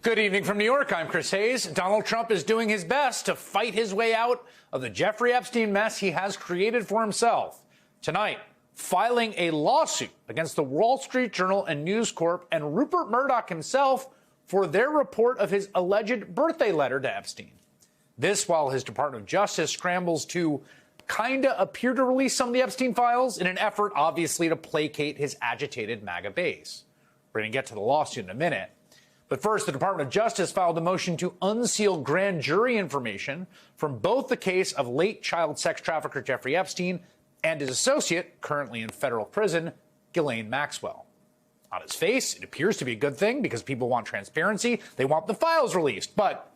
Good evening from New York. I'm Chris Hayes. Donald Trump is doing his best to fight his way out of the Jeffrey Epstein mess he has created for himself. Tonight, filing a lawsuit against the Wall Street Journal and News Corp and Rupert Murdoch himself for their report of his alleged birthday letter to Epstein. This while his Department of Justice scrambles to kinda appear to release some of the Epstein files in an effort, obviously, to placate his agitated MAGA base. We're going to get to the lawsuit in a minute. But first, the Department of Justice filed a motion to unseal grand jury information from both the case of late child sex trafficker Jeffrey Epstein and his associate, currently in federal prison, Ghislaine Maxwell. On its face, it appears to be a good thing because people want transparency. They want the files released. But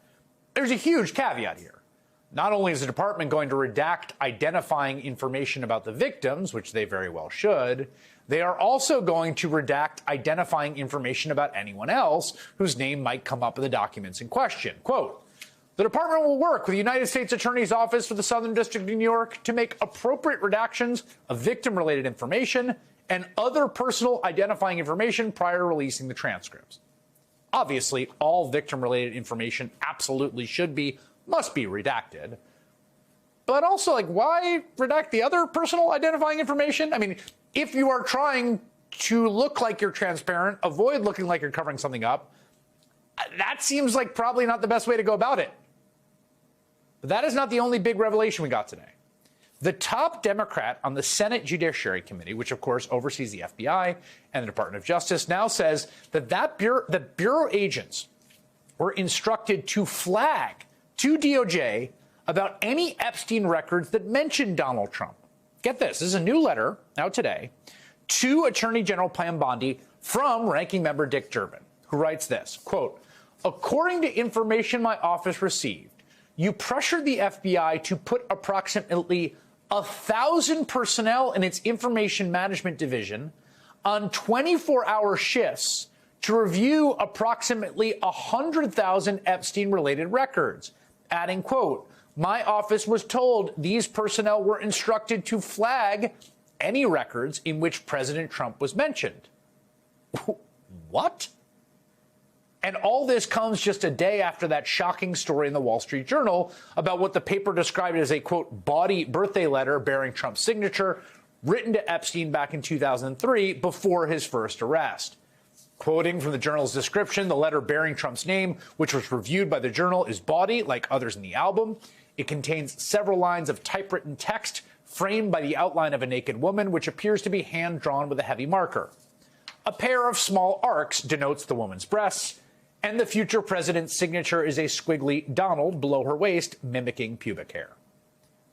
there's a huge caveat here. Not only is the department going to redact identifying information about the victims, which they very well should, they are also going to redact identifying information about anyone else whose name might come up in the documents in question. Quote, the department will work with the United States Attorney's Office for the Southern District of New York to make appropriate redactions of victim-related information and other personal identifying information prior to releasing the transcripts. Obviously, all victim-related information absolutely must be redacted. But also, why redact the other personal identifying information? I mean, if you are trying to look like you're transparent, avoid looking like you're covering something up, that seems like probably not the best way to go about it. But that is not the only big revelation we got today. The top Democrat on the Senate Judiciary Committee, which of course oversees the FBI and the Department of Justice, now says that the Bureau agents were instructed to flag to DOJ about any Epstein records that mentioned Donald Trump. Get this is a new letter out today to Attorney General Pam Bondi from Ranking Member Dick Durbin, who writes this, quote, according to information my office received, you pressured the FBI to put approximately 1,000 personnel in its information management division on 24-hour shifts to review approximately 100,000 Epstein-related records, adding, quote, my office was told these personnel were instructed to flag any records in which President Trump was mentioned. What? And all this comes just a day after that shocking story in the Wall Street Journal about what the paper described as a, quote, bawdy birthday letter bearing Trump's signature written to Epstein back in 2003 before his first arrest. Quoting from the Journal's description, the letter bearing Trump's name, which was reviewed by the Journal, is bawdy, like others in the album. It contains several lines of typewritten text framed by the outline of a naked woman, which appears to be hand-drawn with a heavy marker. A pair of small arcs denotes the woman's breasts, and the future president's signature is a squiggly Donald below her waist, mimicking pubic hair.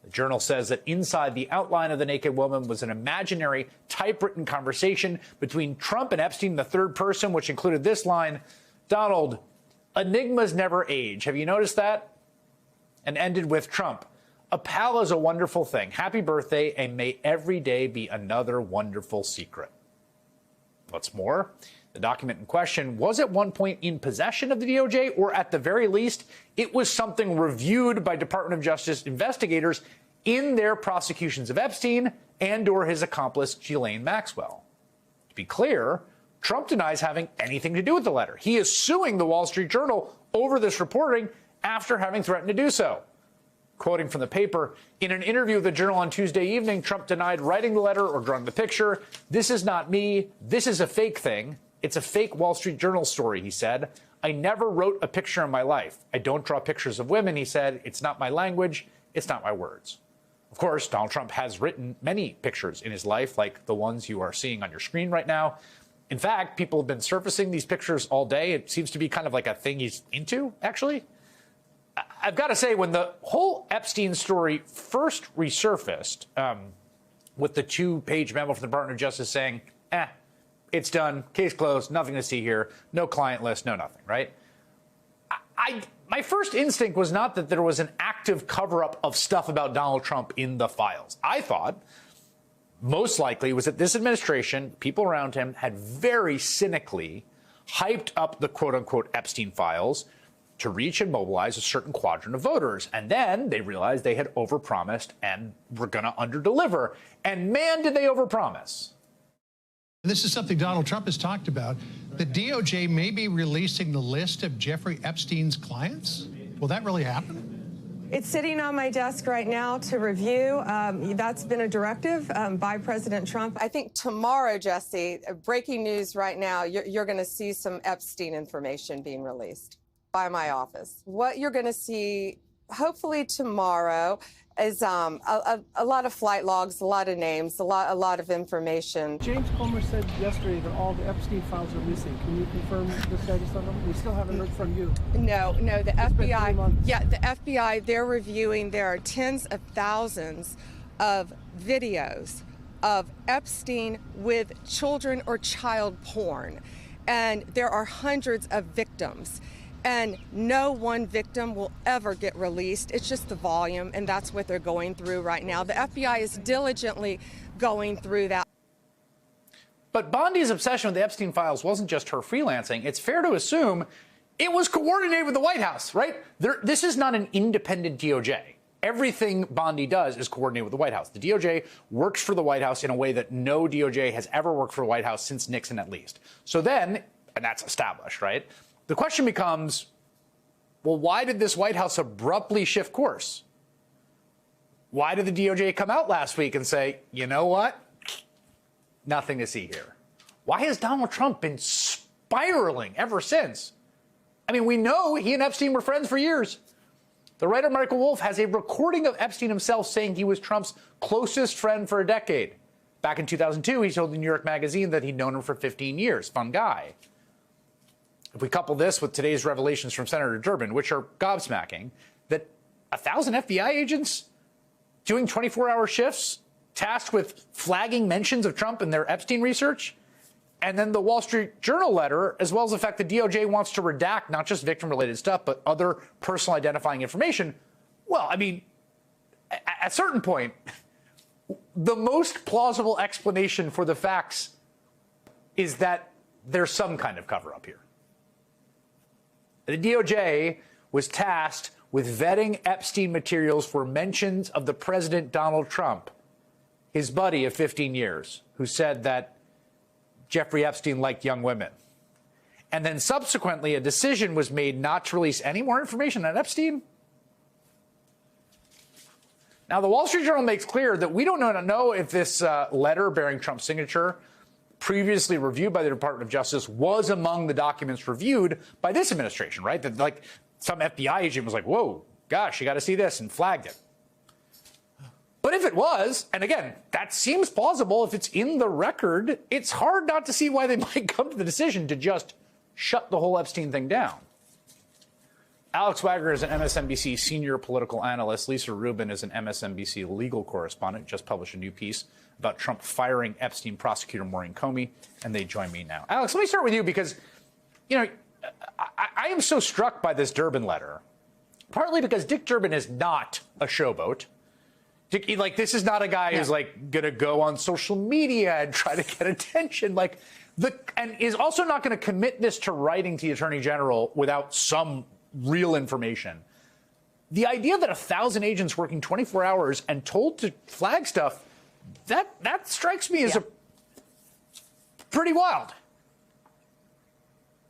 The Journal says that inside the outline of the naked woman was an imaginary typewritten conversation between Trump and Epstein, the third person, which included this line, Donald, enigmas never age. Have you noticed that? And ended with Trump. A pal is a wonderful thing. Happy birthday, and may every day be another wonderful secret. What's more, the document in question was at one point in possession of the DOJ, or at the very least, it was something reviewed by Department of Justice investigators in their prosecutions of Epstein and or his accomplice, Ghislaine Maxwell. To be clear, Trump denies having anything to do with the letter. He is suing the Wall Street Journal over this reporting after having threatened to do so. Quoting from the paper, in an interview with the Journal on Tuesday evening, Trump denied writing the letter or drawing the picture. This is not me. This is a fake thing. It's a fake Wall Street Journal story, he said. I never wrote a picture in my life. I don't draw pictures of women, he said. It's not my language. It's not my words. Of course, Donald Trump has written many pictures in his life, like the ones you are seeing on your screen right now. In fact, people have been surfacing these pictures all day. It seems to be kind of like a thing he's into, actually. I've got to say, when the whole Epstein story first resurfaced, with the two-page memo from the Department of Justice saying, it's done, case closed, nothing to see here, no client list, no nothing, right? My first instinct was not that there was an active cover-up of stuff about Donald Trump in the files. I thought most likely was that this administration, people around him, had very cynically hyped up the quote-unquote Epstein files to reach and mobilize a certain quadrant of voters. And then they realized they had overpromised and were going to underdeliver. And man, did they overpromise. This is something Donald Trump has talked about. The DOJ may be releasing the list of Jeffrey Epstein's clients. Will that really happen? It's sitting on my desk right now to review. That's been a directive by President Trump. I think tomorrow, Jesse, breaking news right now, you're going to see some Epstein information being released by my office. What you're going to see, hopefully tomorrow, is a lot of flight logs, a lot of names, a lot of information. James Comer said yesterday that all the Epstein files are missing. Can you confirm the status of them? We still haven't heard from you. No, the FBI. Yeah, the FBI, they're reviewing. There are tens of thousands of videos of Epstein with children or child porn. And there are hundreds of victims. And no one victim will ever get released. It's just the volume, and that's what they're going through right now. The FBI is diligently going through that. But Bondi's obsession with the Epstein files wasn't just her freelancing. It's fair to assume it was coordinated with the White House, right? This is not an independent DOJ. Everything Bondi does is coordinated with the White House. The DOJ works for the White House in a way that no DOJ has ever worked for the White House since Nixon, at least. So then, and that's established, right? The question becomes, well, why did this White House abruptly shift course? Why did the DOJ come out last week and say, you know what? Nothing to see here. Why has Donald Trump been spiraling ever since? I mean, we know he and Epstein were friends for years. The writer Michael Wolff has a recording of Epstein himself saying he was Trump's closest friend for a decade. Back in 2002, he told the New York Magazine that he'd known him for 15 years. Fun guy. If we couple this with today's revelations from Senator Durbin, which are gobsmacking, that 1,000 FBI agents doing 24-hour shifts tasked with flagging mentions of Trump in their Epstein research, and then the Wall Street Journal letter, as well as the fact that DOJ wants to redact not just victim-related stuff, but other personal identifying information. Well, I mean, at a certain point, the most plausible explanation for the facts is that there's some kind of cover-up here. The DOJ was tasked with vetting Epstein materials for mentions of the president Donald Trump, his buddy of 15 years, who said that Jeffrey Epstein liked young women. And then subsequently, a decision was made not to release any more information on Epstein. Now, the Wall Street Journal makes clear that we don't know if this letter bearing Trump's signature, previously reviewed by the Department of Justice, was among the documents reviewed by this administration, right? That, like, some FBI agent was like, whoa, gosh, you got to see this, and flagged it. But if it was, and again, that seems plausible if it's in the record, it's hard not to see why they might come to the decision to just shut the whole Epstein thing down. Alex Wagner is an MSNBC senior political analyst. Lisa Rubin is an MSNBC legal correspondent, just published a new piece about Trump firing Epstein prosecutor Maureen Comey, and they join me now. Alex, let me start with you because, you know, I am so struck by this Durbin letter, partly because Dick Durbin is not a showboat. Like, this is not a guy who's, like, going to go on social media and try to get attention. Like, and is also not going to commit this to writing to the Attorney General without some real information. The idea that 1,000 agents working 24 hours and told to flag stuff, that strikes me as a pretty wild.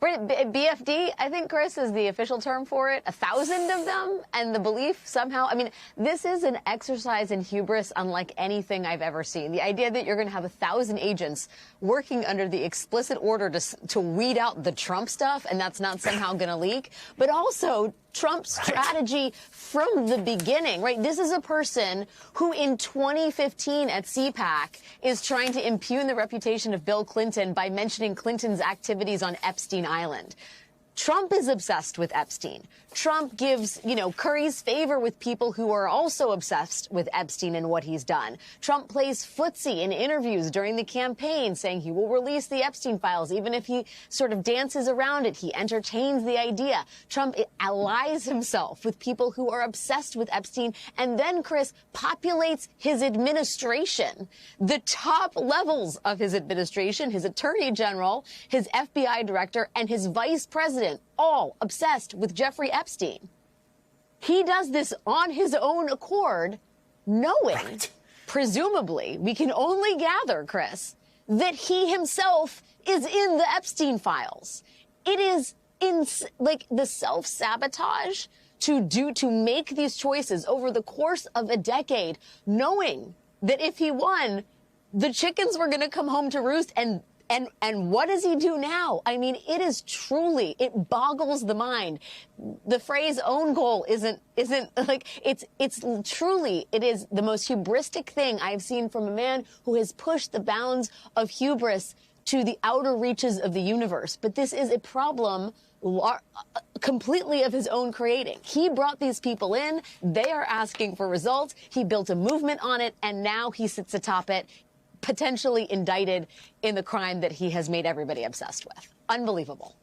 BFD, I think, Chris, is the official term for it. 1,000 of them, and the belief somehow, I mean, this is an exercise in hubris unlike anything I've ever seen. The idea that you're going to have 1,000 agents working under the explicit order to weed out the Trump stuff, and that's not somehow going to leak, but also Trump's strategy from the beginning, right? This is a person who in 2015 at CPAC is trying to impugn the reputation of Bill Clinton by mentioning Clinton's activities on Epstein Island. Trump is obsessed with Epstein. Trump gives, curries favor with people who are also obsessed with Epstein and what he's done. Trump plays footsie in interviews during the campaign, saying he will release the Epstein files, even if he sort of dances around it. He entertains the idea. Trump allies himself with people who are obsessed with Epstein, and then, Chris, populates his administration. The top levels of his administration, his attorney general, his FBI director, and his vice president, all obsessed with Jeffrey Epstein. He does this on his own accord, knowing, presumably, we can only gather, Chris, that he himself is in the Epstein files. It is like the self-sabotage to make these choices over the course of a decade, knowing that if he won, the chickens were going to come home to roost. And what does he do now? I mean, it boggles the mind. The phrase own goal isn't like, it is the most hubristic thing I've seen from a man who has pushed the bounds of hubris to the outer reaches of the universe. But this is a problem completely of his own creating. He brought these people in. They are asking for results. He built a movement on it, and now he sits atop it, potentially indicted in the crime that he has made everybody obsessed with. Unbelievable.